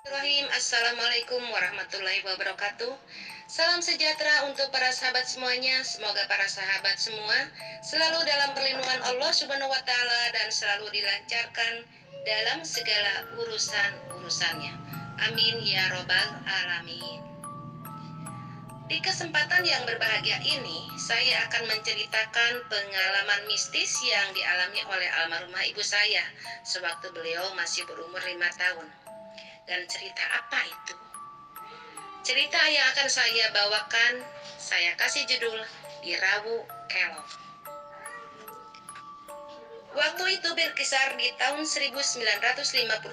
Assalamualaikum warahmatullahi wabarakatuh. Salam sejahtera untuk para sahabat semuanya. Semoga para sahabat semua selalu dalam perlindungan Allah Subhanahu wa taala dan selalu dilancarkan dalam segala urusan-urusannya. Amin ya robbal alamin. Di kesempatan yang berbahagia ini, saya akan menceritakan pengalaman mistis yang dialami oleh almarhumah ibu saya sewaktu beliau masih berumur 5 tahun. Dan cerita apa itu? Cerita yang akan saya bawakan, saya kasih judul Dirawu Kelong. Waktu itu berkisar di tahun 1959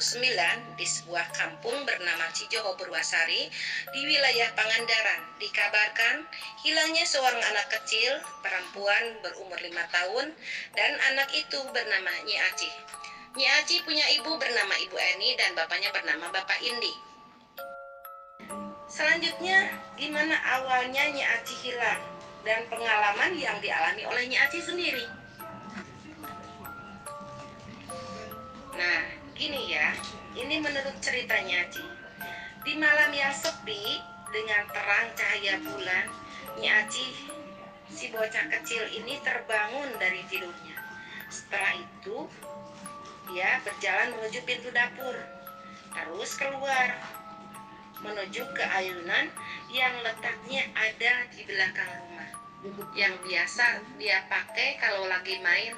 di sebuah kampung bernama Cijoho Purwasari di wilayah Pangandaran. Dikabarkan hilangnya seorang anak kecil perempuan berumur 5 tahun dan anak itu bernama Nyi Acih. Nyi Acih punya ibu bernama Ibu Eni dan bapaknya bernama Bapak Indi. Selanjutnya, gimana awalnya Nyi Acih hilang dan pengalaman yang dialami oleh Nyi Acih sendiri. Nah, gini ya, ini menurut ceritanya Acih. Di malam yang sepi dengan terang cahaya bulan, Nyi Acih, si bocah kecil ini terbangun dari tidurnya. Setelah itu, dia berjalan menuju pintu dapur, terus keluar menuju ke ayunan yang letaknya ada di belakang rumah, yang biasa dia pakai kalau lagi main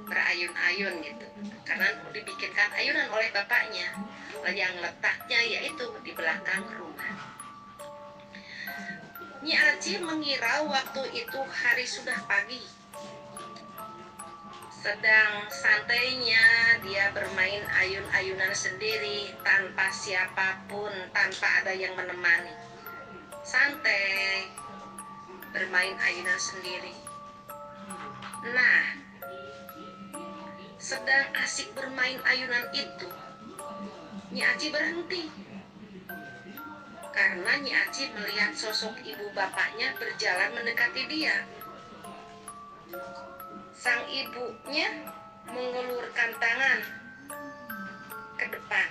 berayun-ayun gitu, karena dibikinkan ayunan oleh bapaknya yang letaknya yaitu di belakang rumah. Nyi Acih mengira waktu itu hari sudah pagi. Sedang santainya dia bermain ayun-ayunan sendiri tanpa siapapun, tanpa ada yang menemani. Santai bermain ayunan sendiri. Nah, sedang asik bermain ayunan itu, Nyi Acih berhenti karena Nyi Acih melihat sosok ibu bapaknya berjalan mendekati dia. Sang ibunya mengulurkan tangan ke depan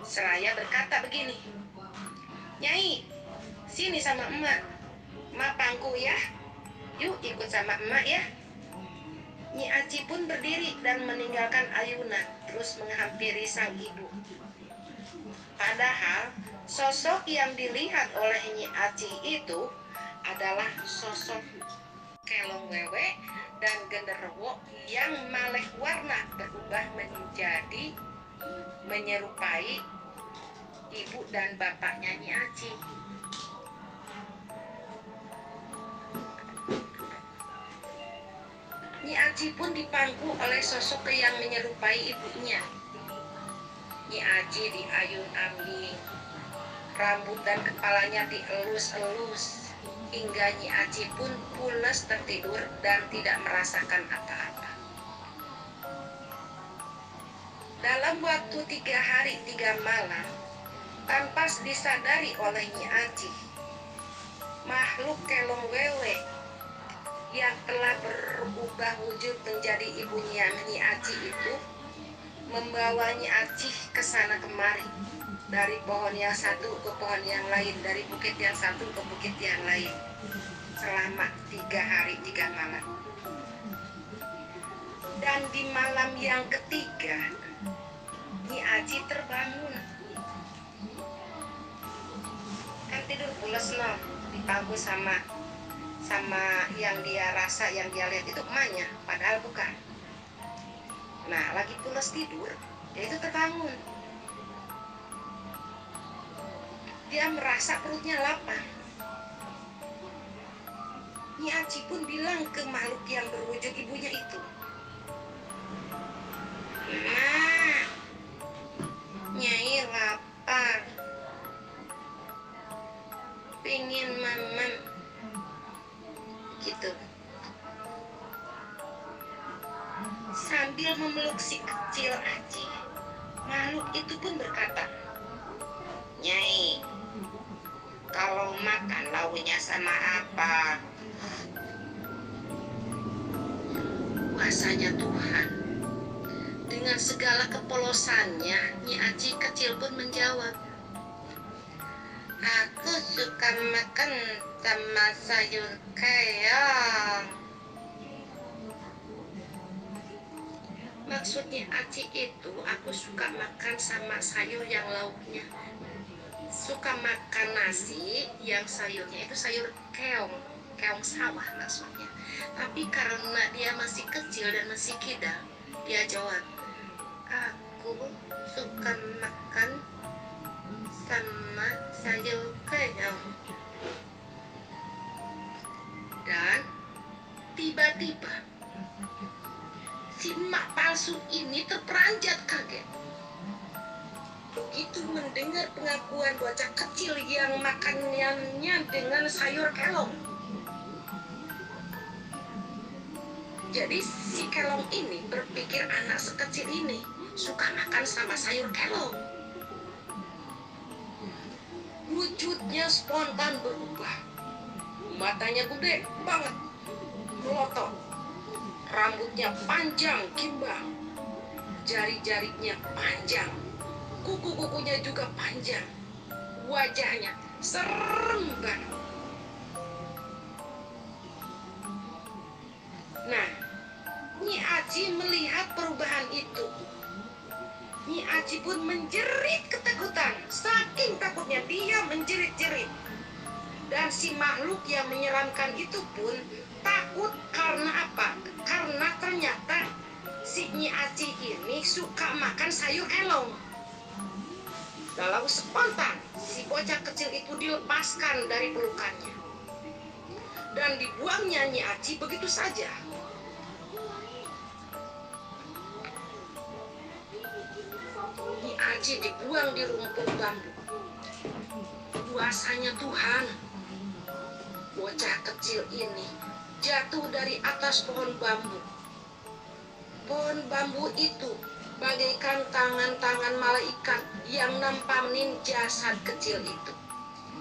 seraya berkata begini, "Nyai, sini sama emak. Emak pangku ya. Yuk ikut sama emak ya." Nyi Acih pun berdiri dan meninggalkan ayunan terus menghampiri sang ibu. Padahal sosok yang dilihat oleh Nyi Acih itu adalah sosok kelong wewe dan genderuwo yang maleh warna berubah menjadi menyerupai ibu dan bapaknya Nyi Acih. Nyi Acih pun dipangku oleh sosok yang menyerupai ibunya. Nyi Acih diayun-ambing, rambut dan kepalanya dielus-elus, hingga Nyi Acih pun pules tertidur dan tidak merasakan apa-apa. Dalam waktu 3 hari 3 malam, tanpa disadari oleh Nyi Acih, makhluk kelong wewe yang telah berubah wujud menjadi ibunya Nyi Acih itu membawa Nyi Acih ke sana kemari, dari pohon yang satu ke pohon yang lain, dari bukit yang satu ke bukit yang lain, selama 3 hari 3 malam. Dan di malam yang ketiga, Nyi Acih terbangun. Kan tidur pules no, dipangku sama yang dia rasa, yang dia lihat itu emaknya, padahal bukan. Nah, lagi pules tidur, dia itu terbangun. Dia merasa perutnya lapar. Nyi Acih pun bilang ke makhluk yang berwujud ibunya itu, "Nah, Nyai lapar, pingin mamam," gitu. Sambil memeluk si kecil Acih, makhluk itu pun berkata, "Nyai, kalau makan launya sama apa?" Kuasanya Tuhan Dengan segala kepolosannya, Nyi Aji kecil pun menjawab, aku suka makan sama sayur keong. Maksudnya Aji itu aku suka makan sama sayur yang lauknya. Suka makan nasi yang sayurnya itu sayur keong, keong sawah maksudnya. Tapi karena dia masih kecil dan masih kidal, dia jawab, aku suka makan sama sayur keong. Dan tiba-tiba si mak palsu ini terperanjat kaget. Begitu mendengar pengakuan bocah kecil yang makanannya dengan sayur kelong. Jadi si kelong ini berpikir anak sekecil ini suka makan sama sayur kelong. Wujudnya spontan berubah. Matanya gede banget, melotot. Rambutnya panjang gimbal. Jari-jarinya panjang. Kuku-kukunya juga panjang. Wajahnya serem banget. Nah, Nyi Aji melihat perubahan itu. Nyi Aji pun menjerit ketakutan. Saking takutnya dia menjerit-jerit. Dan si makhluk yang menyeramkan itu pun takut karena apa? Karena ternyata si Nyi Aji ini suka makan sayur kelong. Dalam spontan, si bocah kecil itu dilepaskan dari pelukannya. Dan dibuangnya Nyi Aji begitu saja. Nyi Aji dibuang di rumput bambu. Kuasanya Tuhan. Bocah kecil ini jatuh dari atas pohon bambu. Pohon bambu itu bagaikan tangan-tangan malaikat yang nampanin jasad kecil itu,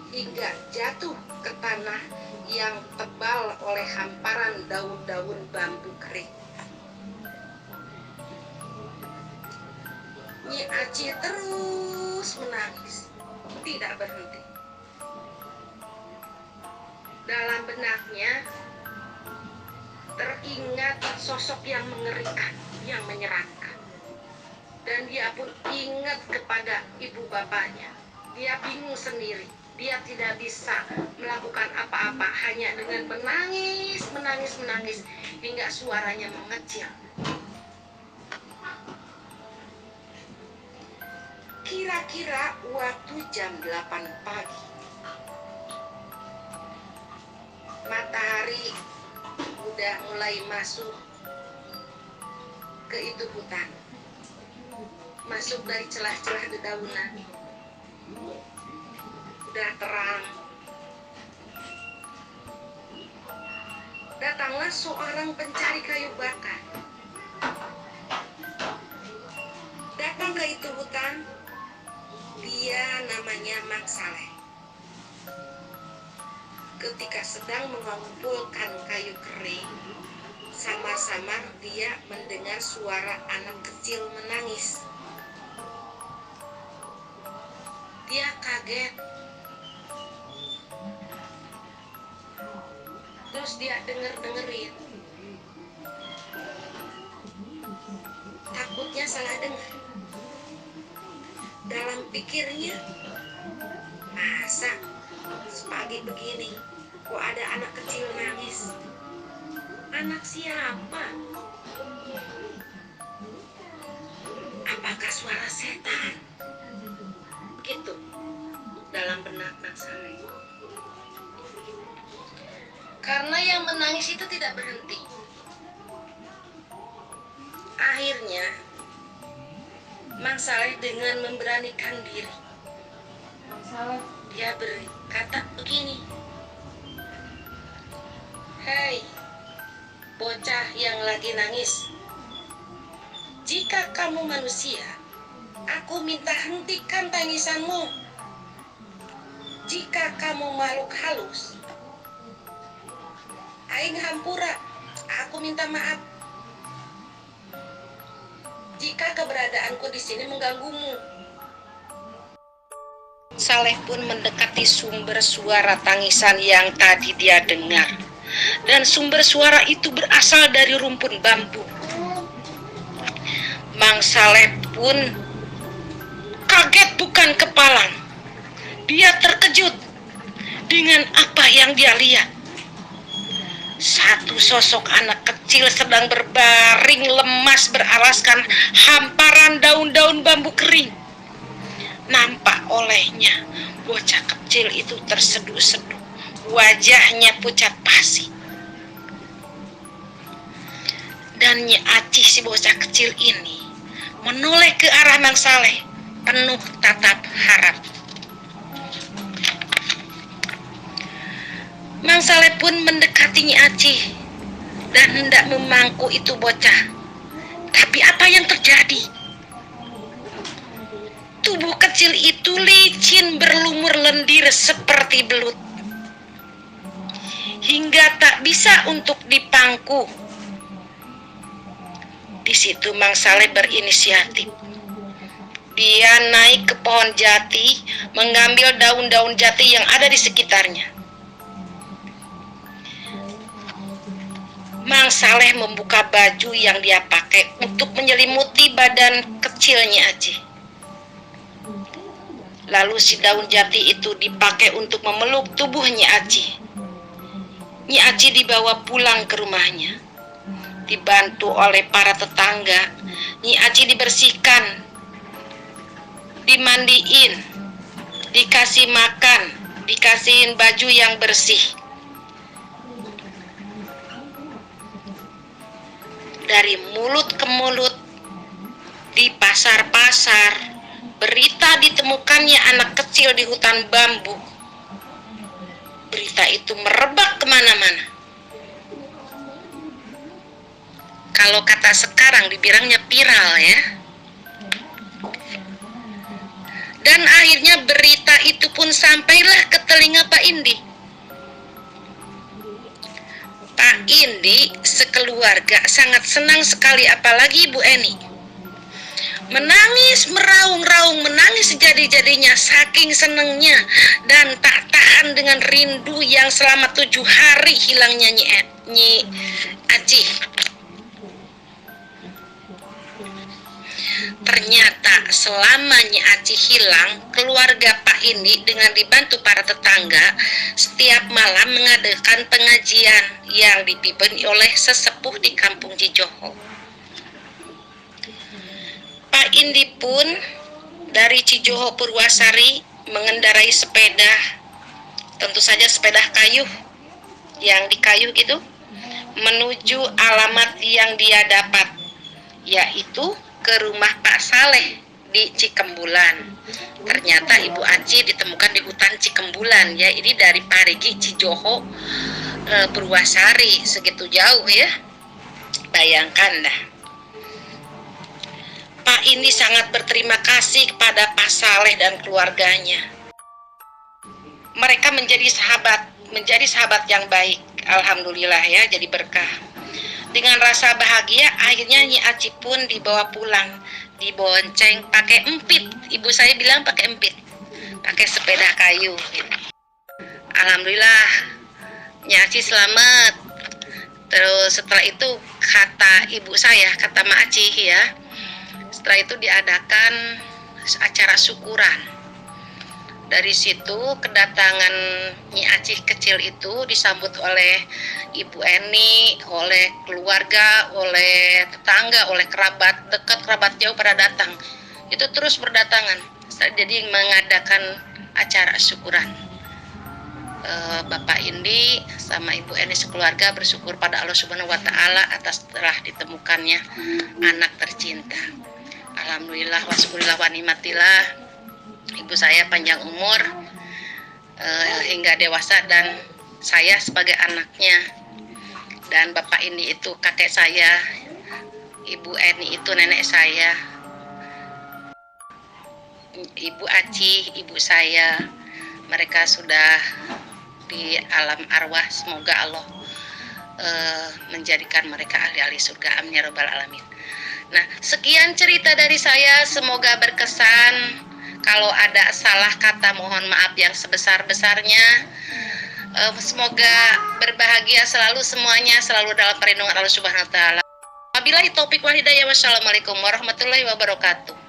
hingga jatuh ke tanah yang tebal oleh hamparan daun-daun bambu kering. Nyi Aji terus menangis, tidak berhenti. Dalam benaknya teringat sosok yang mengerikan, yang menyeramkan. Dan dia pun ingat kepada ibu bapaknya. Dia bingung sendiri. Dia tidak bisa melakukan apa-apa, hanya dengan menangis hingga suaranya mengecil. Kira-kira waktu jam 8 pagi. Matahari udah mulai masuk ke itu hutan. Masuk dari celah-celah dedaunan. Udah terang. Datanglah seorang pencari kayu bakar. Datang ke itu hutan. Dia namanya Mang Saleh. Ketika sedang mengumpulkan kayu kering, samar-samar dia mendengar suara anak kecil menangis. Dia kaget. Terus dia dengerin. Takutnya salah dengar. Dalam pikirnya, masa sepagi begini kok ada anak kecil nangis? Anak siapa? Apakah suara setan? Begitu dalam benak Mang Saleh. Karena yang menangis itu tidak berhenti. Akhirnya Mang Saleh dengan memberanikan diri, dia berkata begini, "Hei, bocah yang lagi nangis, jika kamu manusia, aku minta hentikan tangisanmu. Jika kamu makhluk halus, aing hampura, aku minta maaf. jika keberadaanku di sini mengganggumu. Saleh pun mendekati sumber suara tangisan yang tadi dia dengar. Dan sumber suara itu berasal dari rumpun bambu. Mang Saleh pun kaget bukan kepalang. Dia terkejut dengan apa yang dia lihat. Satu sosok anak kecil sedang berbaring lemas beralaskan hamparan daun-daun bambu kering. Nampak olehnya bocah kecil itu terseduh-seduh, wajahnya pucat pasi. Dan Nyi Acih si bocah kecil ini menoleh ke arah Mang Saleh penuh tatap harap. Mang Saleh pun mendekati Nyi Acih dan hendak memangku itu bocah. Tapi apa yang terjadi? Tubuh kecil itu licin berlumur lendir seperti belut, hingga tak bisa untuk dipangku. Di situ Mang Saleh berinisiatif. Dia naik ke pohon jati, mengambil daun-daun jati yang ada di sekitarnya. Mang Saleh membuka baju yang dia pakai untuk menyelimuti badan kecilnya Acih. Lalu si daun jati itu dipakai untuk memeluk tubuhnya Acih. Nyi Acih dibawa pulang ke rumahnya. Dibantu oleh para tetangga, Nyi Acih dibersihkan, dimandiin, dikasih makan, dikasihin baju yang bersih. Dari mulut ke mulut, di pasar-pasar, berita ditemukannya anak kecil di hutan bambu. Berita itu merebak kemana-mana. Kalau kata sekarang dibilangnya viral ya. Dan akhirnya berita itu pun sampailah ke telinga Pak Indi. Pak Indi sekeluarga sangat senang sekali, apalagi Ibu Eni. Menangis meraung-raung, menangis sejadi-jadinya saking senangnya dan tak tahan dengan rindu yang selama 7 hari hilangnya Nyi Acih. Ternyata selama Nyi Acih hilang, keluarga Pak Indi dengan dibantu para tetangga setiap malam mengadakan pengajian yang dipimpin oleh sesepuh di kampung Cijoho. Pak Indi pun dari Cijoho Purwasari mengendarai sepeda, tentu saja sepeda kayu yang dikayuh gitu, menuju alamat yang dia dapat, yaitu ke rumah Pak Saleh di Cikembulan. Ternyata Ibu Acih ditemukan di hutan Cikembulan ya. Ini dari Parigi Cijoho Purwasari, segitu jauh ya. Bayangkan dah. Pak Indi sangat berterima kasih kepada Pak Saleh dan keluarganya. Mereka menjadi sahabat yang baik. Alhamdulillah ya, jadi berkah. Dengan rasa bahagia, akhirnya Nyi Acih pun dibawa pulang, dibonceng pakai empit. Ibu saya bilang pakai empit, pakai sepeda kayu. Gitu. Alhamdulillah, Nyi Acih selamat. Terus setelah itu kata ibu saya, kata Mak Acih ya, setelah itu diadakan acara syukuran. Dari situ kedatangan Nyi Acih kecil itu disambut oleh Ibu Eni, oleh keluarga, oleh tetangga, oleh kerabat dekat, kerabat jauh pada datang. Itu terus berdatangan. Jadi mengadakan acara syukuran. Bapak Indi sama Ibu Eni sekeluarga bersyukur pada Allah Subhanahu wa Ta'ala atas telah ditemukannya anak tercinta. Alhamdulillah wa syukurillah wa nikmatillah. Ibu saya panjang umur hingga dewasa dan saya sebagai anaknya, dan Bapak ini itu kakek saya, Ibu Eni itu nenek saya, Ibu Acih, ibu saya, mereka sudah di alam arwah. Semoga Allah menjadikan mereka ahli-ahli surga, amin ya rabbal alamin. Nah, sekian cerita dari saya, semoga berkesan. Kalau ada salah kata mohon maaf yang sebesar-besarnya. Semoga berbahagia selalu semuanya, selalu dalam perlindungan Allah Subhanahu wa taala. Wabillahi taufik wal hidayah. Wassalamualaikum warahmatullahi wabarakatuh.